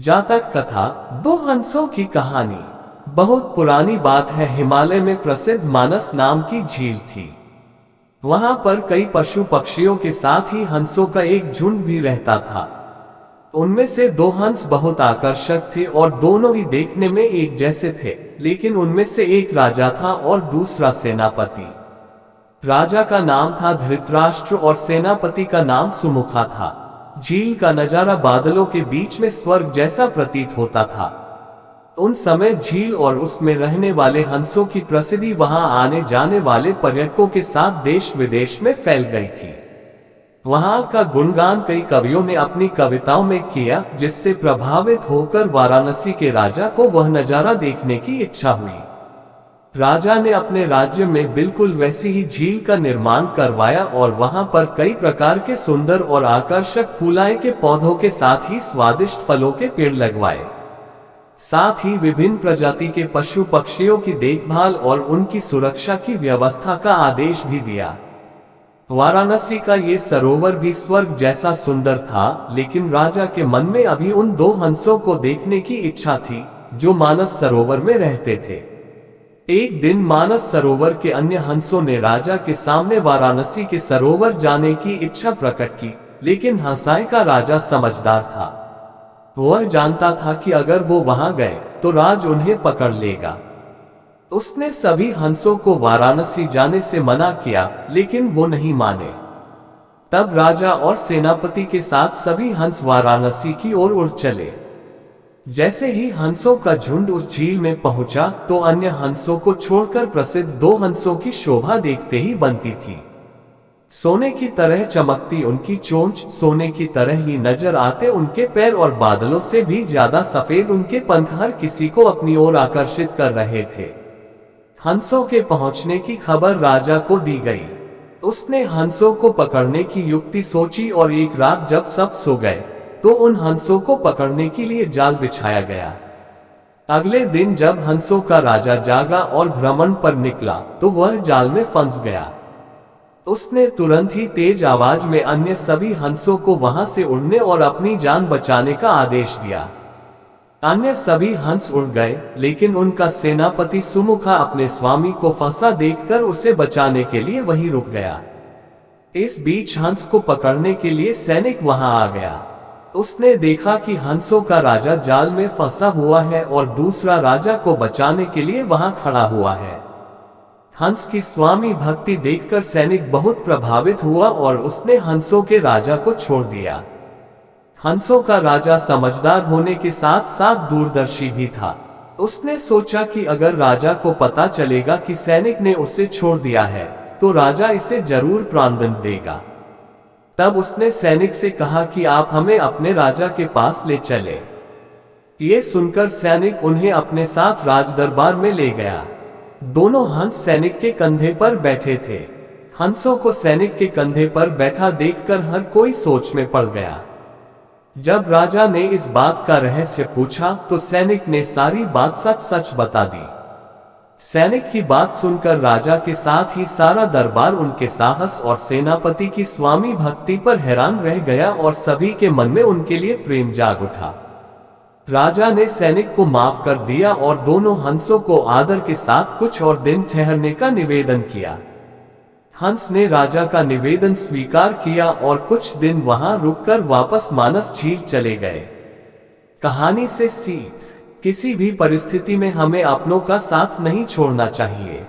जातक कथा। दो हंसों की कहानी। बहुत पुरानी बात है, हिमालय में प्रसिद्ध मानस नाम की झील थी। वहां पर कई पशु पक्षियों के साथ ही हंसों का एक झुंड भी रहता था। उनमें से दो हंस बहुत आकर्षक थे और दोनों ही देखने में एक जैसे थे, लेकिन उनमें से एक राजा था और दूसरा सेनापति। राजा का नाम था धृतराष्ट्र और सेनापति का नाम सुमुखा था। झील का नजारा बादलों के बीच में स्वर्ग जैसा प्रतीत होता था। उन समय झील और उसमें रहने वाले हंसों की प्रसिद्धि वहां आने जाने वाले पर्यटकों के साथ देश विदेश में फैल गई थी। वहां का गुणगान कई कवियों ने अपनी कविताओं में किया, जिससे प्रभावित होकर वाराणसी के राजा को वह नजारा देखने की इच्छा हुई। राजा ने अपने राज्य में बिल्कुल वैसी ही झील का निर्माण करवाया और वहां पर कई प्रकार के सुंदर और आकर्षक फूलाए के पौधों के साथ ही स्वादिष्ट फलों के पेड़ लगवाए। साथ ही विभिन्न प्रजाति के पशु पक्षियों की देखभाल और उनकी सुरक्षा की व्यवस्था का आदेश भी दिया। वाराणसी का ये सरोवर भी स्वर्ग जैसा सुंदर था, लेकिन राजा के मन में अभी उन दो हंसों को देखने की इच्छा थी जो मानस सरोवर में रहते थे। एक दिन मानस सरोवर के अन्य हंसों ने राजा के सामने वाराणसी के सरोवर जाने की इच्छा प्रकट की, लेकिन हंसाए का राजा समझदार था। वह जानता था कि अगर वो वहां गए तो राज उन्हें पकड़ लेगा। उसने सभी हंसों को वाराणसी जाने से मना किया, लेकिन वो नहीं माने। तब राजा और सेनापति के साथ सभी हंस वाराणसी की ओर उड़ चले। जैसे ही हंसों का झुंड उस झील में पहुंचा तो अन्य हंसों को छोड़कर प्रसिद्ध दो हंसों की शोभा देखते ही बनती थी। सोने की तरह चमकती उनकी चोंच, सोने की तरह ही नजर आते उनके पैर और बादलों से भी ज्यादा सफेद उनके पंख हर किसी को अपनी ओर आकर्षित कर रहे थे। हंसों के पहुंचने की खबर राजा को दी गई। उसने हंसों को पकड़ने की युक्ति सोची और एक रात जब सब सो गए तो उन हंसों को पकड़ने के लिए जाल बिछाया गया। अगले दिन जब हंसों का राजा जागा और भ्रमण पर निकला तो वह जाल में फंस गया। उसने तुरंत ही तेज आवाज में अन्य सभी हंसों को वहां से उड़ने और अपनी जान बचाने का आदेश दिया। अन्य सभी हंस उड़ गए, लेकिन उनका सेनापति सुमुखा अपने स्वामी को फंसा देखकर उसे बचाने के लिए वहीं रुक गया। इस बीच हंस को पकड़ने के लिए सैनिक वहां आ गया। उसने देखा कि हंसों का राजा जाल में फंसा हुआ है और दूसरा राजा को बचाने के लिए वहां खड़ा हुआ है। हंस की स्वामी भक्ति देखकर सैनिक बहुत प्रभावित हुआ और उसने हंसों के राजा को छोड़ दिया। हंसों का राजा समझदार होने के साथ साथ दूरदर्शी भी था। उसने सोचा कि अगर राजा को पता चलेगा कि सैनिक ने उसे छोड़ दिया है तो राजा इसे जरूर प्राणदंड देगा। तब उसने सैनिक से कहा कि आप हमें अपने राजा के पास ले चले। ये सुनकर सैनिक उन्हें अपने साथ राजदरबार में ले गया। दोनों हंस सैनिक के कंधे पर बैठे थे। हंसों को सैनिक के कंधे पर बैठा देखकर हर कोई सोच में पड़ गया। जब राजा ने इस बात का रहस्य पूछा तो सैनिक ने सारी बात सच सच बता दी। सैनिक की बात सुनकर राजा के साथ ही सारा दरबार उनके साहस और सेनापति की स्वामी भक्ति पर हैरान रह गया और सभी के मन में उनके लिए प्रेम जाग उठा। राजा ने सैनिक को माफ कर दिया और दोनों हंसों को आदर के साथ कुछ और दिन ठहरने का निवेदन किया। हंस ने राजा का निवेदन स्वीकार किया और कुछ दिन वहां रुककर वापस मानस झील चले गए। कहानी से सीख, किसी भी परिस्थिति में हमें अपनों का साथ नहीं छोड़ना चाहिए।